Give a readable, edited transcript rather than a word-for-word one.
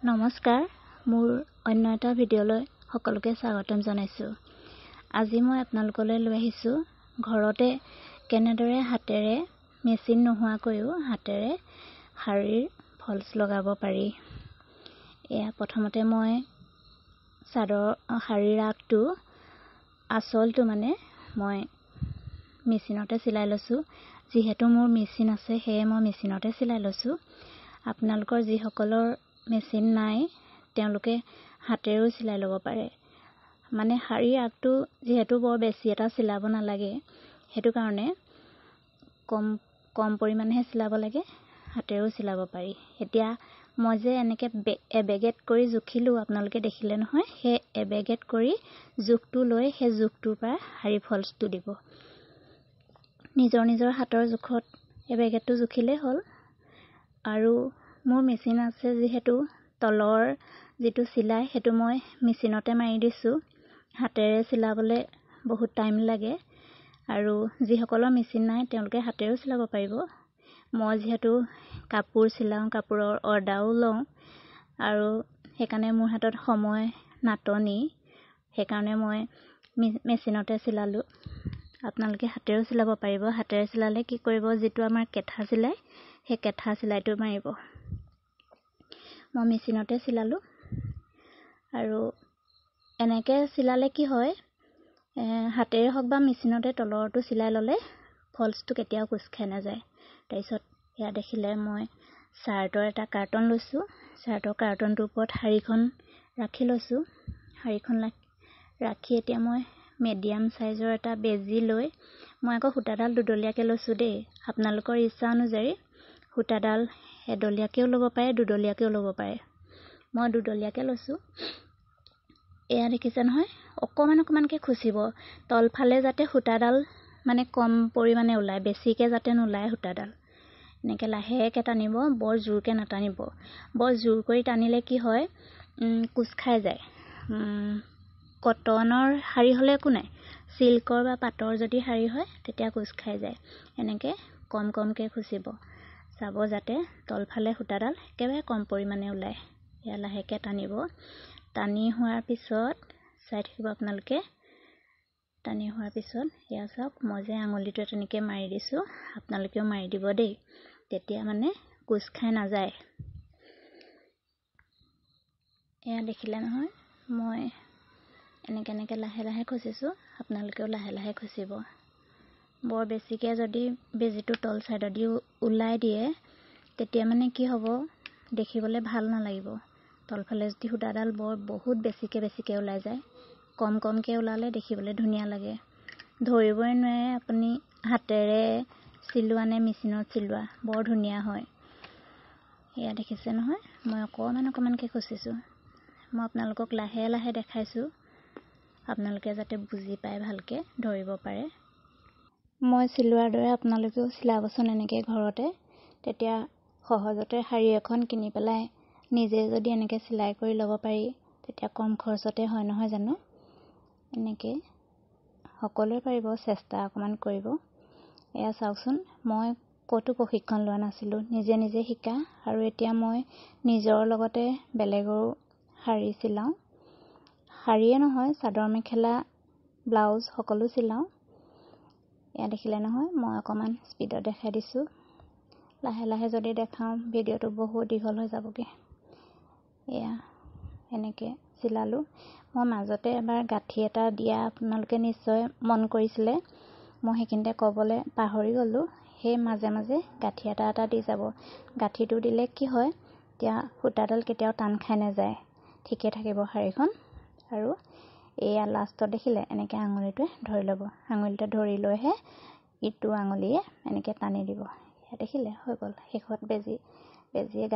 নমস্কাৰ, মোৰ অন্য এটা ভিডিঅ'লৈ সকলোকে স্বাগতম জনাইছোঁ। আজি মই আপোনালোকলৈ লৈ আহিছোঁ ঘৰতে কেনেদৰে হাতেৰে মেচিন নোহোৱাকৈও হাতেৰে শাৰীৰ ফলছ লগাব পাৰি। এয়া প্ৰথমতে মই শাৰীৰ আগটো আঁচলটো মই মেচিনতে চিলাই লৈছোঁ। যিহেতু মোৰ মেচিন আছে সেয়ে মই মেচিনতে চিলাই লৈছোঁ। আপোনালোকৰ যিসকলৰ মেচিন নাই তেওঁলোকে হাতেৰেও চিলাই ল'ব পাৰে। শাৰীৰ আগটো যিহেতু বৰ বেছি এটা চিলাব নালাগে, সেইটো কাৰণে কম পৰিমাণেহে চিলাব লাগে, হাতেৰেও চিলাব পাৰি। এতিয়া মই যে এনেকৈ এবেগেট কৰি জুখিলোঁ, আপোনালোকে দেখিলে নহয়। সেই এবেগেট কৰি জোখটো লৈ সেই জোখটোৰ পৰা শাৰী ফলছটো দিব। নিজৰ হাতৰ জোখত এবেগেটটো জুখিলেই হ'ল। আৰু মোৰ মেচিন আছে যিহেতু তলৰ যিটো চিলাই সেইটো মই মেচিনতে মাৰি দিছোঁ। হাতেৰে চিলাবলৈ বহুত টাইম লাগে, আৰু যিসকলৰ মেচিন নাই তেওঁলোকে হাতেৰেও চিলাব পাৰিব। মই যিহেতু কাপোৰ চিলাওঁ, কাপোৰৰ অৰ্ডাৰো লওঁ, আৰু সেইকাৰণে মোৰ হাতত সময় নাটনি, সেইকাৰণে মই মেচিনতে চিলালোঁ। আপোনালোকে হাতেৰেও চিলাব পাৰিব। হাতেৰে চিলালে কি কৰিব, যিটো আমাৰ কেঁথা চিলাই সেই কেঁথা চিলাইটো মাৰিব। মই মেচিনতে চিলালোঁ। আৰু এনেকৈ চিলালে কি হয়, হাতেৰে হওক বা মেচিনতে তলৰটো চিলাই ল'লে ফলছটো কেতিয়াও কোচ খাই নাযায়। তাৰপিছত এয়া দেখিলে মই চাৰ্টৰ এটা কাৰ্টন লৈছোঁ। চাৰ্টৰ কাৰ্টনটোৰ ওপৰত শাৰীখন ৰাখি লৈছোঁ। শাৰীখন ৰাখি এতিয়া মই মিডিয়াম চাইজৰ এটা বেজি লৈ, মই আকৌ সূতাডাল দুডলীয়াকৈ লৈছোঁ দেই। আপোনালোকৰ ইচ্ছা অনুযায়ী সূতাডাল এডলীয়াকৈও ল'ব পাৰে, দুডলীয়াকৈও ল'ব পাৰে। মই দুডলীয়াকৈ লৈছোঁ। এয়া দেখিছে নহয়, অকণমানকৈ খুচিব। তলফালে যাতে সূতাডাল কম পৰিমাণে ওলায়, বেছিকৈ যাতে নোলায় সূতাডাল। এনেকৈ লাহেকৈ টানিব, বৰ জোৰকৈ নাটানিব। বৰ জোৰ কৰি টানিলে কি হয়, কোচ খাই যায়। কটনৰ শাৰী হ'লে একো নাই, চিল্কৰ বা পাটৰ যদি শাৰী হয় তেতিয়া কোচ খাই যায়। এনেকৈ কমকৈ খুচিব, চাব যাতে তলফালে সূতাডাল একেবাৰে কম পৰিমাণে ওলায়। এয়া লাহেকৈ টানিব। টানি হোৱাৰ পিছত চাই থাকিব আপোনালোকে। টানি হোৱাৰ পিছত এয়া চাওক, মই যে আঙুলিটো তেনেকৈ মাৰি দিছোঁ, আপোনালোকেও মাৰি দিব দেই, তেতিয়া কোচ খাই নাযায়। এয়া দেখিলে নহয়, মই এনেকৈ লাহে খুচিছোঁ। আপোনালোকেও লাহে খুচিব। বৰ বেছিকৈ যদি বেজিটো তল চাইডেদি ওলাই দিয়ে তেতিয়া কি হ'ব, দেখিবলৈ ভাল নালাগিব। তলফালে যদি সূতাডাল বহুত বেছিকৈ ওলাই যায়, কমকৈ ওলালে দেখিবলৈ ধুনীয়া লাগে। ধৰিবই নোৱাৰে আপুনি হাতেৰে চিলোৱা নে মেচিনত চিলোৱা, বৰ ধুনীয়া হয়। এয়া দেখিছে নহয়, মই অকণমানকৈ খুচিছোঁ। মই আপোনালোকক লাহে দেখাইছোঁ, আপোনালোকে যাতে বুজি পায়, ভালকৈ ধৰিব পাৰে। মই চিলোৱাৰ দৰে আপোনালোকেও চিলাবচোন এনেকৈ ঘৰতে। তেতিয়া সহজতে শাৰী এখন কিনি পেলাই নিজে যদি এনেকৈ চিলাই কৰি ল'ব পাৰি, তেতিয়া কম খৰচতে হয় নহয় জানো। এনেকৈ সকলোৱে পাৰিব, চেষ্টা অকণমান কৰিব। এয়া চাওকচোন, মই ক'তো প্ৰশিক্ষণ লোৱা নাছিলোঁ, নিজে শিকা। আৰু এতিয়া মই নিজৰ লগতে বেলেগৰো শাৰী চিলাওঁ। শাৰীয়ে নহয়, চাদৰ মেখেলা, ব্লাউজ সকলো চিলাওঁ। এয়া দেখিলে নহয়, মই অকণমান স্পীডত দেখাই দিছোঁ। লাহে যদি দেখাওঁ ভিডিঅ'টো বহুত দীঘল হৈ যাবগৈ। এয়া এনেকৈ চিলালোঁ। মই মাজতে এবাৰ গাঁঠি এটা দিয়া আপোনালোকে নিশ্চয় মন কৰিছিলে, মই সেইখিনিতে ক'বলৈ পাহৰি গ'লোঁ। সেই মাজে গাঁঠি এটা দি যাব। গাঁঠিটো দিলে কি হয়, এতিয়া সূতাডাল কেতিয়াও টান খাই নাযায়, ঠিকে থাকিব শাৰীখন। আৰু এয়া লাষ্টত দেখিলে এনেকৈ আঙুলিটোৱে ধৰি ল'ব। আঙুলিটোৱে ধৰি লৈহে ইটো আঙুলিয়ে এনেকৈ টানি দিব। দেখিলে হৈ গ'ল। শেষত বেজিয়ে